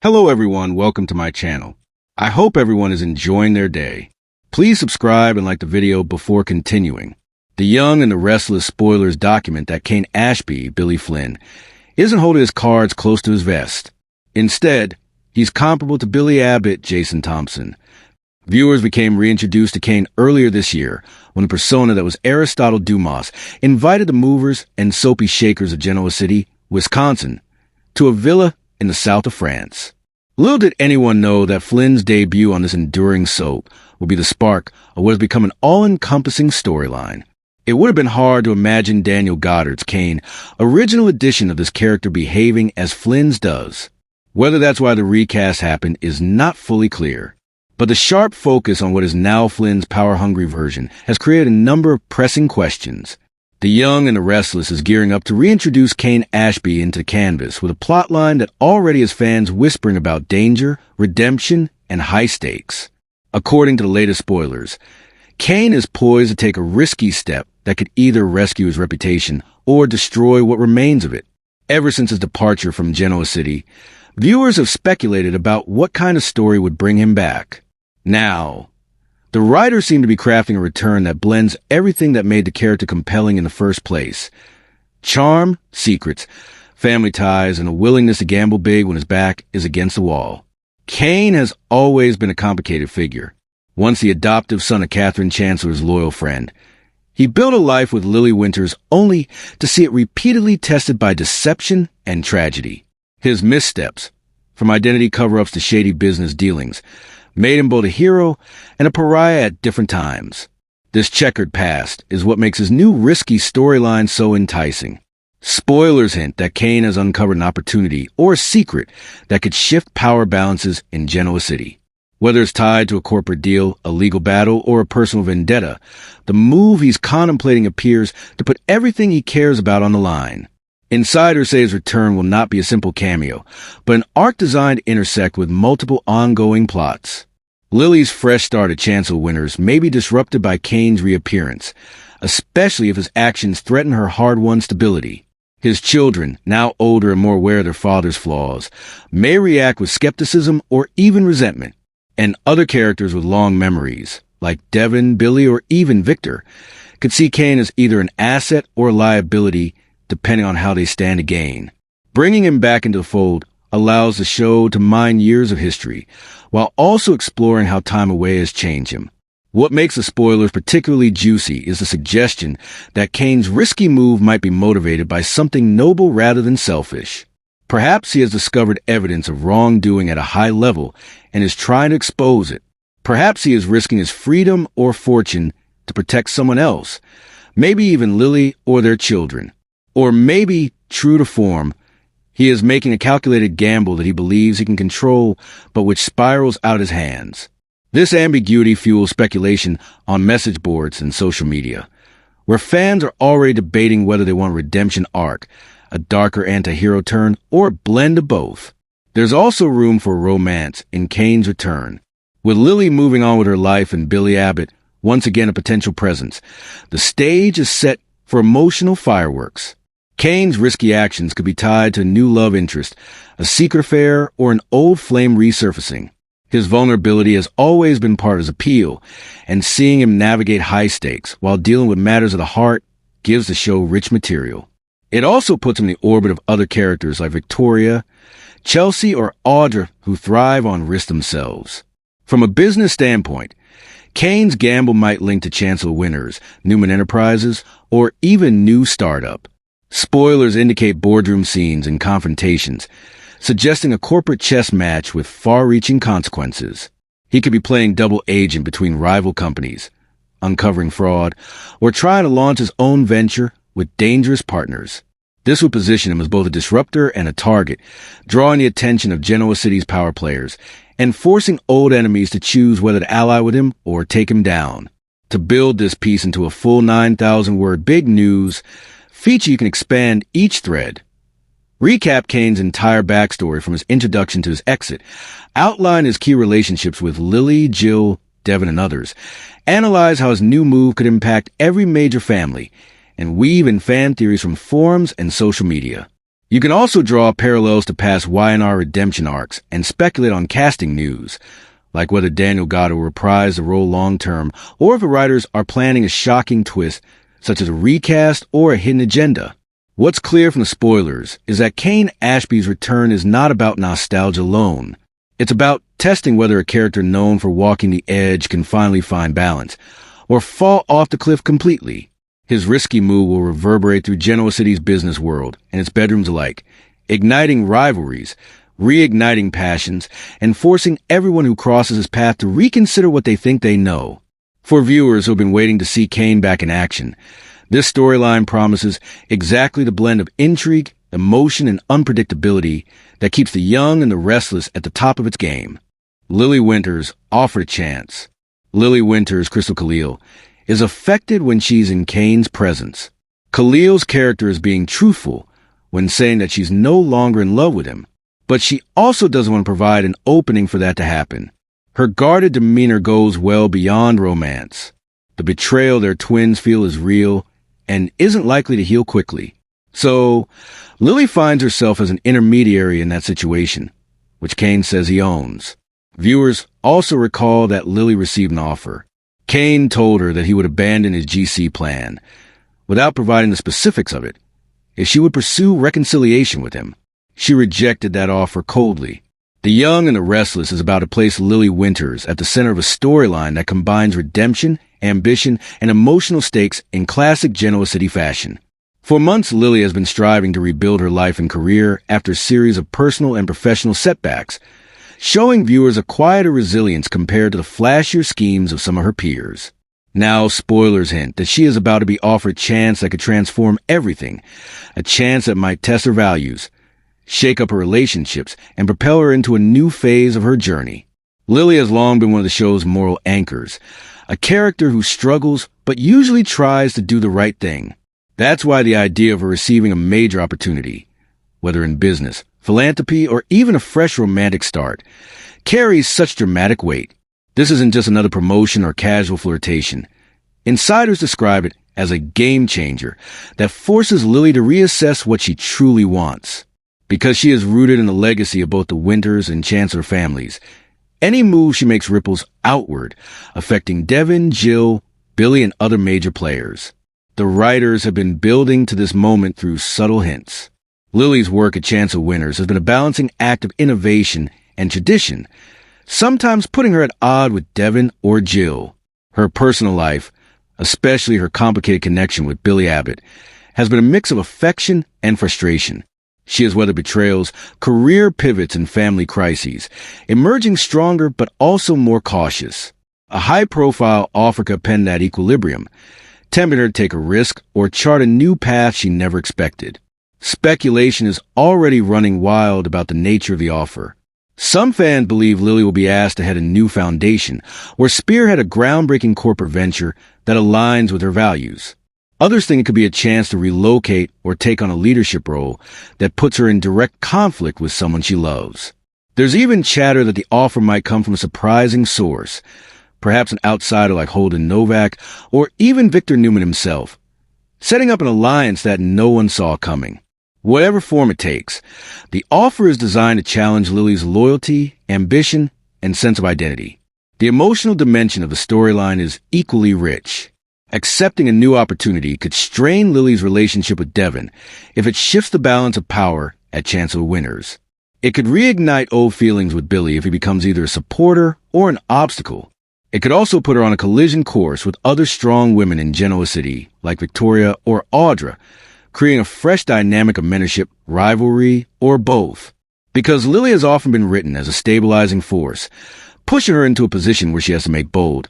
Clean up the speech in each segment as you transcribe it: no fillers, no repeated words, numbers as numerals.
Hello everyone, welcome to my channel. I hope everyone is enjoying their day. Please subscribe and like the video before continuing. The Young and the Restless spoilers document that Kane Ashby, Billy Flynn, isn't holding his cards close to his vest. Instead, he's comparable to Billy Abbott, Jason Thompson. Viewers became reintroduced to Kane earlier this year when a persona that was Aristotle Dumas invited the movers and soapy shakers of Genoa City, Wisconsin, to a villa in the south of France. Little did anyone know that Flynn's debut on this enduring soap would be the spark of what has become an all-encompassing storyline. It would have been hard to imagine Daniel Goddard's Kane original edition of this character behaving as Flynn's does. Whether that's why the recast happened is not fully clear. But the sharp focus on what is now Flynn's power-hungry version has created a number of pressing questions. The Young and the Restless is gearing up to reintroduce Kane Ashby into canvas with a plotline that already has fans whispering about danger, redemption, and high stakes. According to the latest spoilers, Kane is poised to take a risky step that could either rescue his reputation or destroy what remains of it. Ever since his departure from Genoa City, viewers have speculated about what kind of story would bring him back. Now, the writers seem to be crafting a return that blends everything that made the character compelling in the first place. Charm, secrets, family ties, and a willingness to gamble big when his back is against the wall. Kane has always been a complicated figure. Once the adoptive son of Catherine Chancellor's loyal friend, he built a life with Lily Winters only to see it repeatedly tested by deception and tragedy. His missteps, from identity cover-ups to shady business dealings, made him both a hero and a pariah at different times. This checkered past is what makes his new risky storyline so enticing. Spoilers hint that Kane has uncovered an opportunity or a secret that could shift power balances in Genoa City. Whether it's tied to a corporate deal, a legal battle, or a personal vendetta, the move he's contemplating appears to put everything he cares about on the line. Insiders say his return will not be a simple cameo, but an arc designed to intersect with multiple ongoing plots. Lily's fresh start at Chancellor Winters may be disrupted by Kane's reappearance, especially if his actions threaten her hard-won stability. His children, now older and more aware of their father's flaws, may react with skepticism or even resentment. And other characters with long memories, like Devin, Billy, or even Victor, could see Kane as either an asset or a liability depending on how they stand to gain. Bringing him back into the fold allows the show to mine years of history, while also exploring how time away has changed him. What makes the spoilers particularly juicy is the suggestion that Kane's risky move might be motivated by something noble rather than selfish. Perhaps he has discovered evidence of wrongdoing at a high level and is trying to expose it. Perhaps he is risking his freedom or fortune to protect someone else, maybe even Lily or their children. Or maybe, true to form, he is making a calculated gamble that he believes he can control, but which spirals out his hands. This ambiguity fuels speculation on message boards and social media, where fans are already debating whether they want a redemption arc, a darker anti-hero turn, or a blend of both. There's also room for romance in Kane's return. With Lily moving on with her life and Billy Abbott once again a potential presence, the stage is set for emotional fireworks. Kane's risky actions could be tied to a new love interest, a secret affair, or an old flame resurfacing. His vulnerability has always been part of his appeal, and seeing him navigate high stakes while dealing with matters of the heart gives the show rich material. It also puts him in the orbit of other characters like Victoria, Chelsea, or Audra who thrive on risk themselves. From a business standpoint, Kane's gamble might link to Chancellor Winters, Newman Enterprises, or even New Startup. Spoilers indicate boardroom scenes and confrontations, suggesting a corporate chess match with far-reaching consequences. He could be playing double agent between rival companies, uncovering fraud, or trying to launch his own venture with dangerous partners. This would position him as both a disruptor and a target, drawing the attention of Genoa City's power players and forcing old enemies to choose whether to ally with him or take him down. To build this piece into a full 9,000-word big news feature, you can expand each thread. Recap Kane's entire backstory from his introduction to his exit, outline his key relationships with Lily, Jill, Devin, and others, analyze how his new move could impact every major family, and weave in fan theories from forums and social media. You can also draw parallels to past Y&R redemption arcs and speculate on casting news, like whether Daniel Godd will reprise the role long-term, or if the writers are planning a shocking twist, such as a recast or a hidden agenda. What's clear from the spoilers is that Kane Ashby's return is not about nostalgia alone. It's about testing whether a character known for walking the edge can finally find balance, or fall off the cliff completely. His risky move will reverberate through Genoa City's business world and its bedrooms alike, igniting rivalries, reigniting passions, and forcing everyone who crosses his path to reconsider what they think they know. For viewers who have been waiting to see Kane back in action, this storyline promises exactly the blend of intrigue, emotion, and unpredictability that keeps the young and the restless at the top of its game. Lily Winters offered a chance. Lily Winters, Crystal Khalil, is affected when she's in Kane's presence. Khalil's character is being truthful when saying that she's no longer in love with him, but she also doesn't want to provide an opening for that to happen. Her guarded demeanor goes well beyond romance. The betrayal their twins feel is real and isn't likely to heal quickly. So, Lily finds herself as an intermediary in that situation, which Kane says he owns. Viewers also recall that Lily received an offer. Kane told her that he would abandon his GC plan, without providing the specifics of it, if she would pursue reconciliation with him. She rejected that offer coldly. The Young and the Restless is about to place Lily Winters at the center of a storyline that combines redemption, ambition, and emotional stakes in classic Genoa City fashion. For months, Lily has been striving to rebuild her life and career after a series of personal and professional setbacks, showing viewers a quieter resilience compared to the flashier schemes of some of her peers. Now, spoilers hint that she is about to be offered a chance that could transform everything, a chance that might test her values, shake up her relationships, and propel her into a new phase of her journey. Lily has long been one of the show's moral anchors, a character who struggles but usually tries to do the right thing. That's why the idea of her receiving a major opportunity, whether in business, philanthropy, or even a fresh romantic start, carries such dramatic weight. This isn't just another promotion or casual flirtation. Insiders describe it as a game changer that forces Lily to reassess what she truly wants. Because she is rooted in the legacy of both the Winters and Chancellor families, any move she makes ripples outward, affecting Devin, Jill, Billy, and other major players. The writers have been building to this moment through subtle hints. Lily's work at Chancellor Winters has been a balancing act of innovation and tradition, sometimes putting her at odds with Devin or Jill. Her personal life, especially her complicated connection with Billy Abbott, has been a mix of affection and frustration. She has weathered betrayals, career pivots, and family crises, emerging stronger but also more cautious. A high-profile offer could append that equilibrium, tempting her to take a risk or chart a new path she never expected. Speculation is already running wild about the nature of the offer. Some fans believe Lily will be asked to head a new foundation or spearhead a groundbreaking corporate venture that aligns with her values. Others think it could be a chance to relocate or take on a leadership role that puts her in direct conflict with someone she loves. There's even chatter that the offer might come from a surprising source, perhaps an outsider like Holden Novak or even Victor Newman himself, setting up an alliance that no one saw coming. Whatever form it takes, the offer is designed to challenge Lily's loyalty, ambition, and sense of identity. The emotional dimension of the storyline is equally rich. Accepting a new opportunity could strain Lily's relationship with Devin if it shifts the balance of power at Chancellor Winters. It could reignite old feelings with Billy if he becomes either a supporter or an obstacle. It could also put her on a collision course with other strong women in Genoa City, like Victoria or Audra, creating a fresh dynamic of mentorship, rivalry, or both. Because Lily has often been written as a stabilizing force, pushing her into a position where she has to make bold,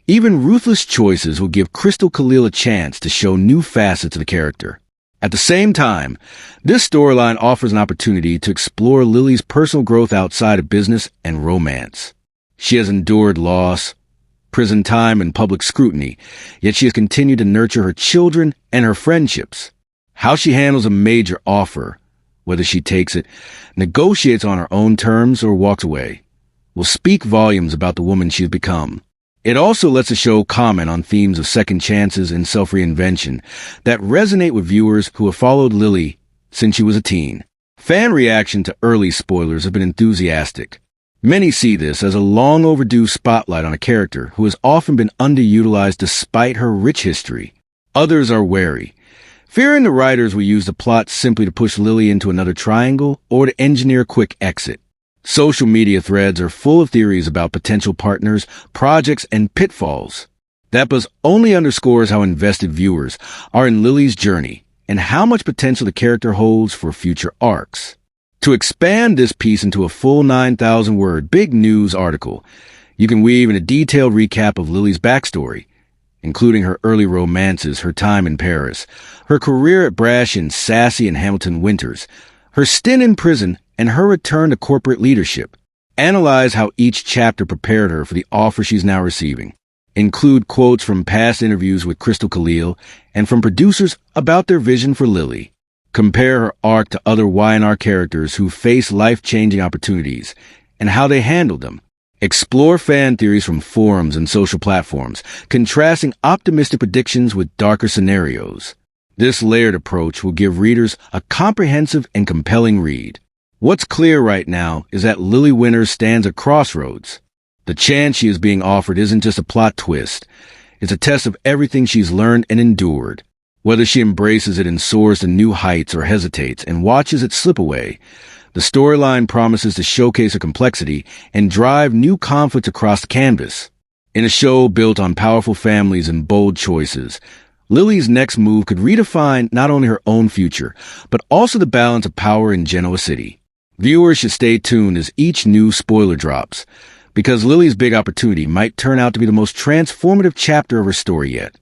even ruthless choices will give Crystal Khalil a chance to show new facets of the character. At the same time, this storyline offers an opportunity to explore Lily's personal growth outside of business and romance. She has endured loss, prison time, and public scrutiny, yet she has continued to nurture her children and her friendships. How she handles a major offer, whether she takes it, negotiates on her own terms, or walks away, will speak volumes about the woman she has become. It also lets the show comment on themes of second chances and self-reinvention that resonate with viewers who have followed Lily since she was a teen. Fan reaction to early spoilers have been enthusiastic. Many see this as a long overdue spotlight on a character who has often been underutilized despite her rich history. Others are wary, fearing the writers will use the plot simply to push Lily into another triangle or to engineer a quick exit. Social media threads are full of theories about potential partners, projects, and pitfalls. That buzz only underscores how invested viewers are in Lily's journey and how much potential the character holds for future arcs. To expand this piece into a full 9,000-word big news article, you can weave in a detailed recap of Lily's backstory, including her early romances, her time in Paris, her career at brash and sassy in Hamilton Winters, her stint in prison, and her return to corporate leadership. Analyze how each chapter prepared her for the offer she's now receiving. Include quotes from past interviews with Crystal Khalil and from producers about their vision for Lily. Compare her arc to other Y&R characters who face life-changing opportunities and how they handled them. Explore fan theories from forums and social platforms, contrasting optimistic predictions with darker scenarios. This layered approach will give readers a comprehensive and compelling read. What's clear right now is that Lily Winters stands at crossroads. The chance she is being offered isn't just a plot twist. It's a test of everything she's learned and endured. Whether she embraces it and soars to new heights or hesitates and watches it slip away, the storyline promises to showcase her complexity and drive new conflicts across the canvas. In a show built on powerful families and bold choices, Lily's next move could redefine not only her own future, but also the balance of power in Genoa City. Viewers should stay tuned as each new spoiler drops, because Lily's big opportunity might turn out to be the most transformative chapter of her story yet.